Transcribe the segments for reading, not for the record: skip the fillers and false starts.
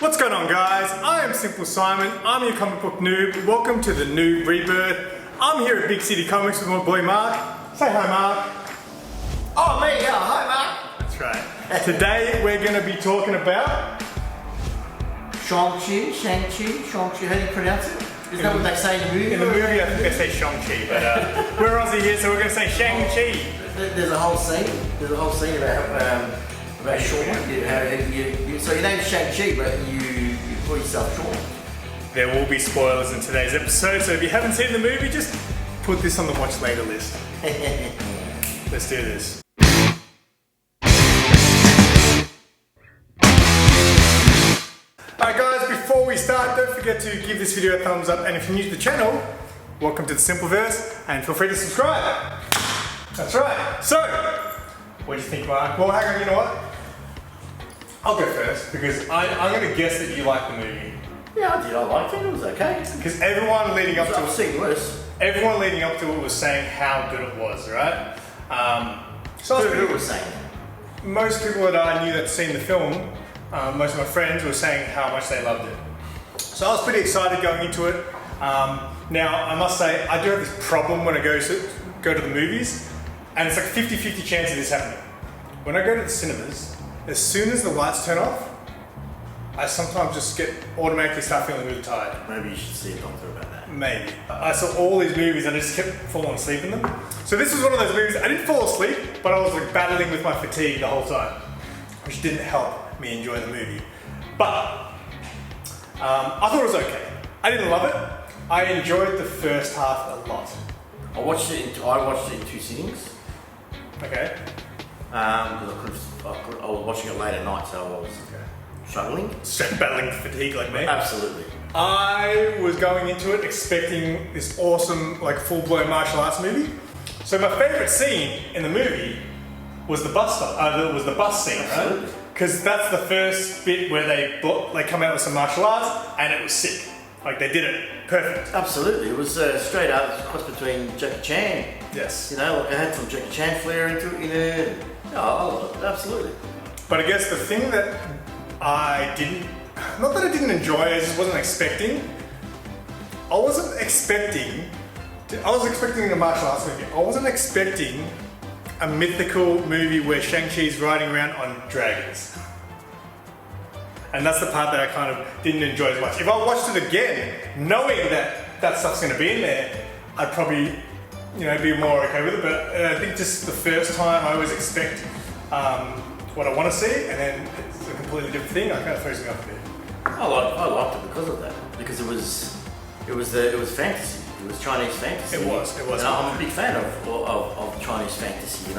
What's going on, guys? I am SimpleSimon. I'm your comic book noob. Welcome to the NOOB Rebirth. I'm here at Big City Comics with my boy Mark. Say hi, Mark. Oh, me? Yeah, hi, Mark. That's right. Today we're going to be talking about Shang Chi, how do you pronounce it? Is that what they say in the movie? In the movie, I think they say Shang Chi, but we're Aussie here, so we're going to say Shang Chi. There's a whole scene. About Sean. So your name's Shang Chi, but you call yourself Sean. There will be spoilers in today's episode, so if you haven't seen the movie, just put this on the watch later list. Let's do this. Alright guys, before we start, don't forget to give this video a thumbs up, and if you're new to the channel, welcome to the Simpleverse, and feel free to subscribe. That's right. So, what do you think, Mark? Well, hang on, you know what? I'll go first, because I'm going to guess that you like the movie. Yeah, I did. I liked it. It was okay. Because everyone leading up to I've seen worse. Everyone leading up to it was saying how good it was, right? So who was saying? Most people that I knew that'd seen the film, most of my friends were saying how much they loved it. So I was pretty excited going into it. Now, I must say, I do have this problem when I go to the movies, and it's like 50-50 chance of this happening. When I go to the cinemas, as soon as the lights turn off, I sometimes just automatically start feeling really tired. Maybe you should see a doctor about that. Maybe. I saw all these movies and I just kept falling asleep in them. So this was one of those movies, I didn't fall asleep, but I was like battling with my fatigue the whole time, which didn't help me enjoy the movie. But I thought it was okay. I didn't love it. I enjoyed the first half a lot. I watched it in two sittings. Okay. Because I was watching it late at night, so I was struggling. Battling with fatigue like me? Absolutely. I was going into it expecting this awesome, like full-blown martial arts movie. So my favourite scene in the movie was the bus stop. Was the bus scene, absolutely. Right? Because that's the first bit where they come out with some martial arts, and it was sick. Like they did it perfect. Absolutely, it was straight up. It was a cross between Jackie Chan. Yes. You know, like I had some Jackie Chan flair into it. I love it. Absolutely. But I guess the thing that I didn't, not that I didn't enjoy, I just wasn't expecting. I was expecting a martial arts movie. I wasn't expecting a mythical movie where Shang-Chi's riding around on dragons. And that's the part that I kind of didn't enjoy as much. If I watched it again, knowing that stuff's going to be in there, I'd probably, be more okay with it. But I think just the first time I always expect what I want to see, and then it's a completely different thing. I kind of throws me off a bit. I liked it because of that. Because it was fantasy. It was Chinese fantasy. It was. I'm a big fan of Chinese fantasy.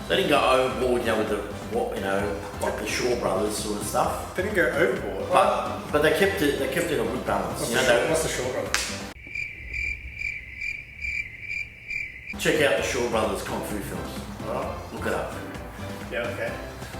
They didn't go overboard, like the Shaw Brothers sort of stuff. They didn't go overboard. But they kept it a good balance. What's the Shaw Brothers? Check out the Shaw Brothers Kung Fu films. Alright? Look it up. Yeah, okay.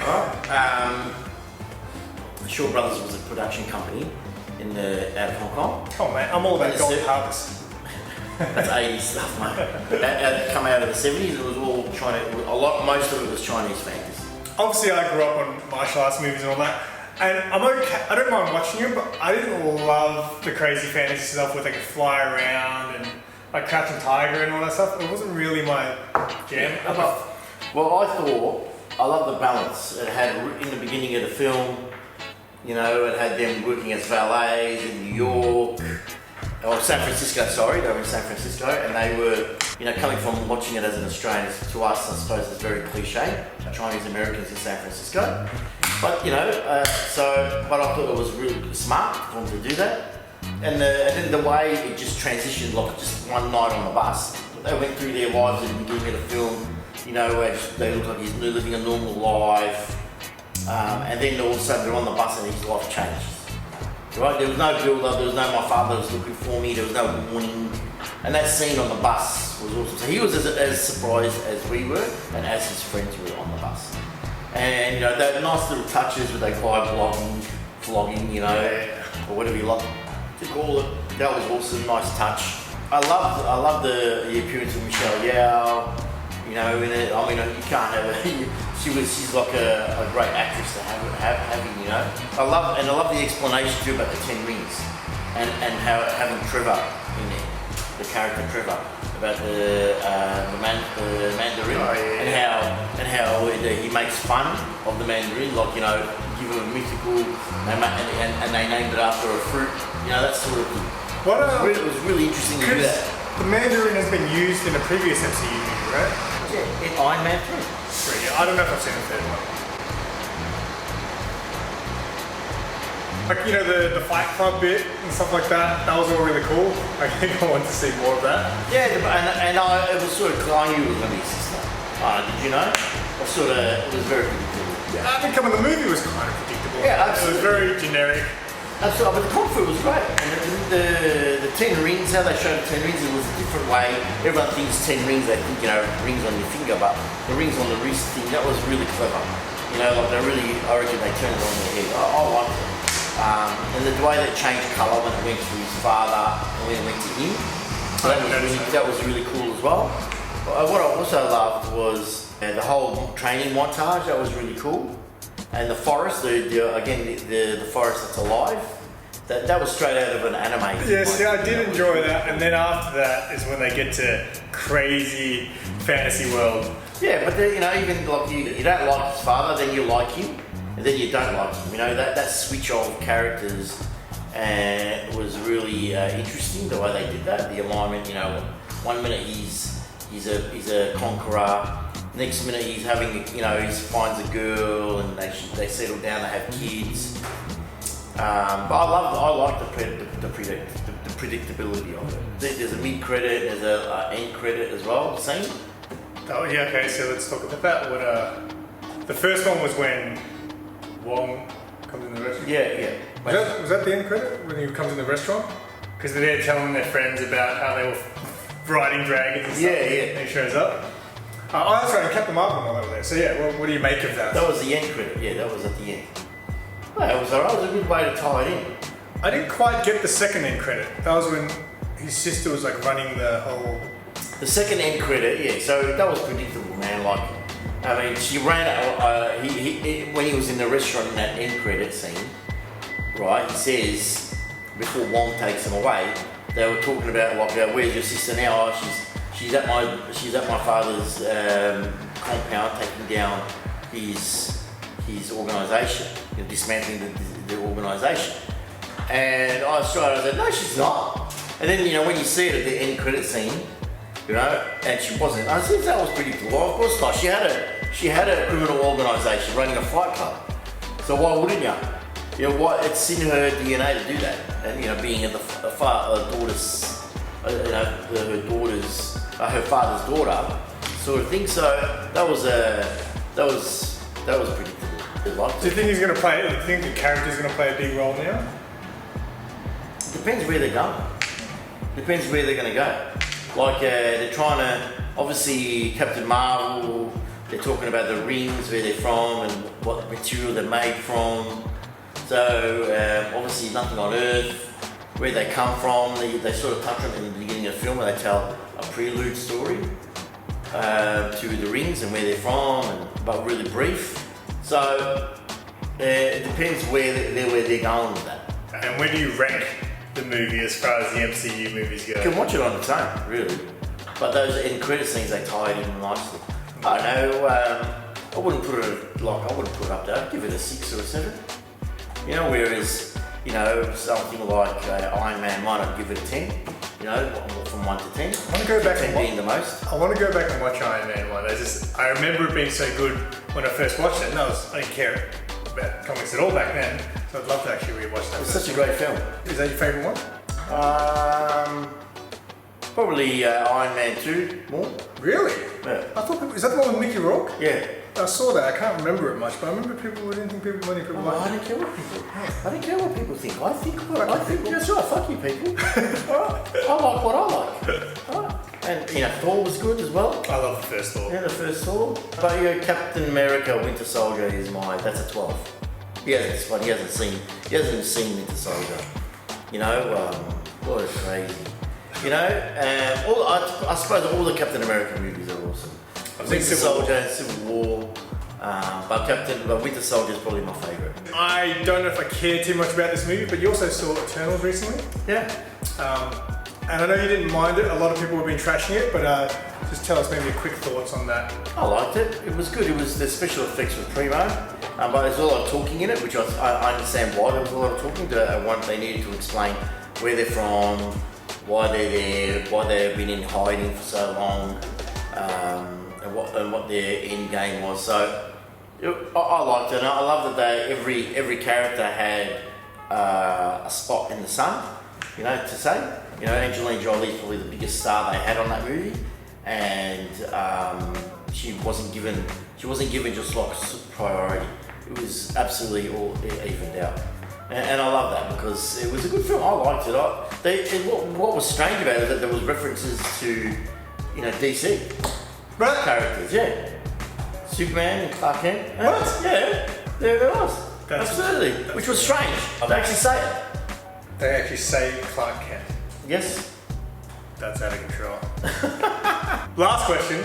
Alright. The Shaw Brothers was a production company out of Hong Kong. Oh man, I'm all about Golden Harvest. That's 80s stuff, mate. That come out of the 70s. It was all most of it was Chinese fantasy. Obviously, I grew up on martial arts movies and all that, and I'm okay. I don't mind watching it, but I didn't love the crazy fantasy stuff where they could fly around and like Crouching Tiger and all that stuff. It wasn't really my jam. Well, I love the balance. It had in the beginning of the film, it had them working as valets in New York. Or San Francisco, sorry, they were in San Francisco, and they were, coming from watching it as an Australian, to us, I suppose it's very cliche, Chinese Americans in San Francisco. But, but I thought it was really smart for them to do that. And then the way it just transitioned, like just one night on the bus, they went through their lives at the beginning of the film, they look like he's living a normal life, and then all of a sudden they're on the bus and his life changed. Right? There was no build-up, there was no my father was looking for me, there was no warning. And that scene on the bus was awesome. So he was as surprised as we were, and as his friends were on the bus. And that nice little touches with that guy vlogging, or whatever you like to call it. That was awesome, nice touch. I love the appearance of Michelle Yeoh. You know, in it, I mean, you can't have her. She's like a great actress to have, you know. I love the explanation too about the 10 rings, and how having Trevor in there, the character Trevor, about the Mandarin, and how he makes fun of the Mandarin, like, you know, give him a mythical, and they named it after a fruit, you know, that sort of thing. It was really interesting to do that. The Mandarin has been used in a previous MCU movie, right? Yeah, in Iron Man 3. Yeah, I don't know if I've seen the third one. Like, you know, the Fight Club bit and stuff like that, that was all really cool. I think I want to see more of that. Yeah, it was sort of, I knew it was going to be his sister. Did you know? It was very predictable. Yeah, I think the movie was kind of predictable. Yeah, absolutely. It was very generic. Absolutely, but the comfort was great. And the 10 rings, how they showed the 10 rings, it was a different way. Everyone thinks 10 rings, they think, you know, rings on your finger, but the rings on the wrist thing, that was really clever. You know, like I reckon they turned it on their head. I liked it. And the way they changed colour when it went to his father and when it went to him, that was really cool as well. What I also loved was the whole training montage, that was really cool. And the forest, the forest that's alive, that was straight out of an anime. Yes, yeah, I did enjoy that. And then after that is when they get to crazy fantasy world. Yeah, but you know, even like you don't like his father, then you like him, and then you don't like him. You know, that switch of characters was really interesting, the way they did that. The alignment, you know, 1 minute he's a conqueror. Next minute he's having, you know, he finds a girl and they settle down, they have kids. But I like the predictability of it. There's a mid credit, there's a end credit as well. Same. Oh yeah, okay. So let's talk about that. The first one was when Wong comes in the restaurant. Yeah. Was that the end credit when he comes in the restaurant? Because they're telling their friends about how they were riding dragons and stuff. Yeah. And he shows up. Oh, that's right, and Captain Marvel while they were there. So yeah, what do you make of that? That was the end credit, yeah, that was at the end. Well, it was alright, it was a good way to tie it in. I didn't quite get the second end credit. That was when his sister was like running the whole... The second end credit, yeah, so that was predictable, man. Like, I mean, she ran out, when he was in the restaurant in that end credit scene, right, he says, before Wong takes him away, they were talking about like, where's your sister now? Oh, she's at my father's compound, taking down his organisation, you know, dismantling the organisation. And I said, no, she's not. And then, you know, when you see it at the end credit scene, you know, and she wasn't. I said that was pretty cool. Well, of course not. She had a criminal organisation running a fight club. So why wouldn't you? You know what? It's in her DNA to do that. And you know, being her father's daughter, sort of thing. So that was predictable. Do you think he's going to play? Do you think the character's going to play a big role now? Depends where they're going. Depends where they're going to go. Like they're trying to, obviously Captain Marvel, they're talking about the rings, where they're from and what material they're made from. So obviously nothing on Earth, where they come from. They sort of touch on it in the beginning of the film, where they tell a prelude story to the rings and where they're from, but really brief. So it depends where they're going with that. And where do you rank the movie as far as the MCU movies go? You can watch it on its own, really. But those end credit scenes, they tie it in nicely. I don't know, I wouldn't put it up there. I'd give it a 6 or a 7. You know, whereas, you know, something like Iron Man might not give it a 10. You know, from 1 to 10. I want to go back 10 being the most. I want to go back and watch Iron Man 1. I remember it being so good when I first watched it, and I didn't care about comics at all back then. So I'd love to actually rewatch that. It's such a great film. Is that your favourite one? Probably Iron Man 2 more. Really? Yeah. I thought is that the one with Mickey Rourke? Yeah. I saw that. I can't remember it much, but I remember many people liked it. I don't care what people. I don't care what people think. I think that's right. Fuck you, people. Alright. I like what I like. Alright. And you know, Thor was good as well. I love the first Thor. Yeah, the first Thor. But yeah, Captain America: Winter Soldier is that's a 12. He hasn't seen Winter Soldier. You know, what is crazy. You know, I suppose all the Captain America movies are awesome. Winter Soldier, Civil War, but Winter Soldier is probably my favourite. I don't know if I care too much about this movie, but you also saw Eternals recently. Yeah. And I know you didn't mind it. A lot of people have been trashing it, but just tell us maybe quick thoughts on that. I liked it. It was good. It was the special effects were primo, but there's a lot of talking in it, which I understand why there was a lot of talking. They needed to explain where they're from, why they're there, why they've been in hiding for so long, and what their end game was. So I liked it. And I love that every character had a spot in the sun, to say. Angelina Jolie is probably the biggest star they had on that movie, and she wasn't given just like priority. It was absolutely all evened out, and I love that because it was a good film. I liked it. What was strange about it is that there was references to DC characters, yeah, Superman and Clark Kent. What? Yeah, there was. Absolutely, which was strange. They actually say it. They actually say Clark Kent. Yes. That's out of control. Last question.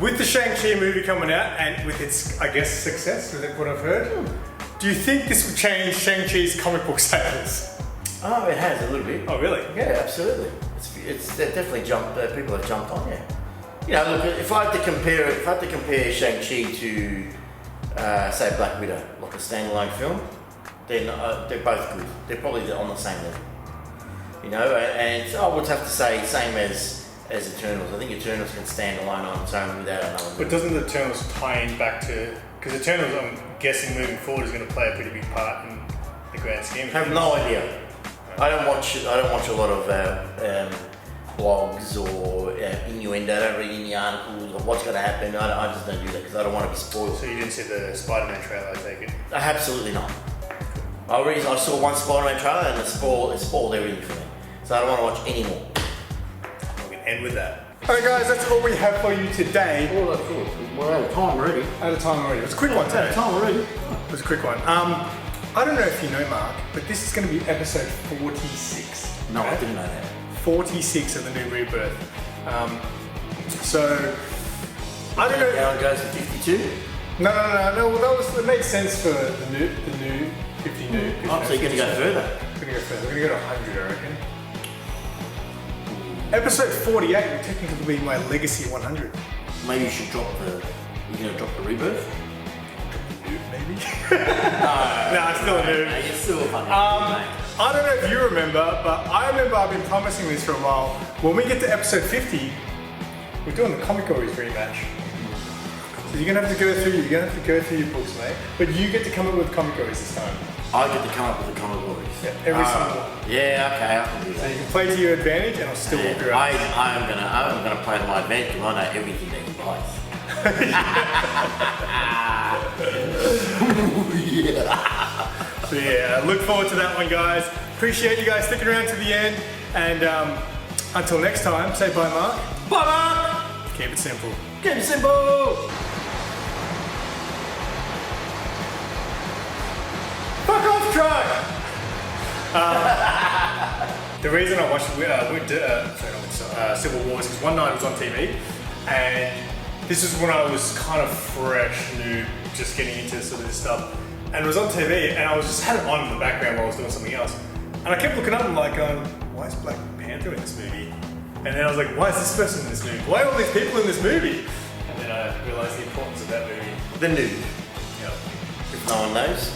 With the Shang Chi movie coming out and with its, I guess, success, is what I've heard, do you think this will change Shang Chi's comic book sales? Oh, it has a little bit. Oh, really? Yeah, absolutely. It's definitely jumped. People have jumped on. Yeah. Look, if I had to compare Shang Chi to, say, Black Widow, like a standalone film, then they're both good. They're probably on the same level. And I would have to say same as Eternals. I think Eternals can stand alone on its own without another movie. But doesn't the Eternals tie in back to... Because Eternals, I'm guessing, moving forward is going to play a pretty big part in the grand scheme. I have no idea. I don't watch a lot of blogs or innuendo. I don't read any articles of what's going to happen. I just don't do that because I don't want to be spoiled. So you didn't see the Spider-Man trailer, I take it? Absolutely not. I saw one Spider-Man trailer and it spoiled everything for me. So I don't want to watch any more. We can end with that. Alright guys, that's all we have for you today. Oh, that's cool. We're out of time already. It was a quick one today. Out of time already. It was a quick one. I don't know if you know, Mark, but this is going to be episode 46. No, I didn't know that. 46 of the new Rebirth. So, I don't know. Now it goes to 52? No. Well, it made sense for the new 50 new. Oh, so you're going to go further? We're going to go to 100, I reckon. Episode 48 will technically be my Legacy 100. Maybe you should drop the... You're going to drop the Rebirth? Noob, maybe? No, it's still a noob. No, you're still a funny. I don't know if you remember, but I remember I've been promising this for a while. When we get to episode 50, we're doing the Comic Stories rematch. So you're gonna have to go through your books, mate. But you get to come up with Comic Stories this time. I get to come up with the Comic Stories. Yeah, every single one. Yeah, okay, I can do that. So you can play to your advantage, and I'll still walk you around. I'm gonna play to my advantage because I know everything that he buys. So yeah, look forward to that one, guys. Appreciate you guys sticking around to the end, and until next time, say bye, Mark. Bye, Mark. Keep it simple. Keep it simple. Fuck off, truck! The reason I watched Civil War is because one night it was on TV, and this is when I was kind of fresh, new, just getting into sort of this stuff. And it was on TV, and I was just had it on in the background while I was doing something else. And I kept looking up and like going, why is Black Panther in this movie? And then I was like, why is this person in this movie? Why are all these people in this movie? And then I realized the importance of that movie. The NOOB. Yeah. If no one knows.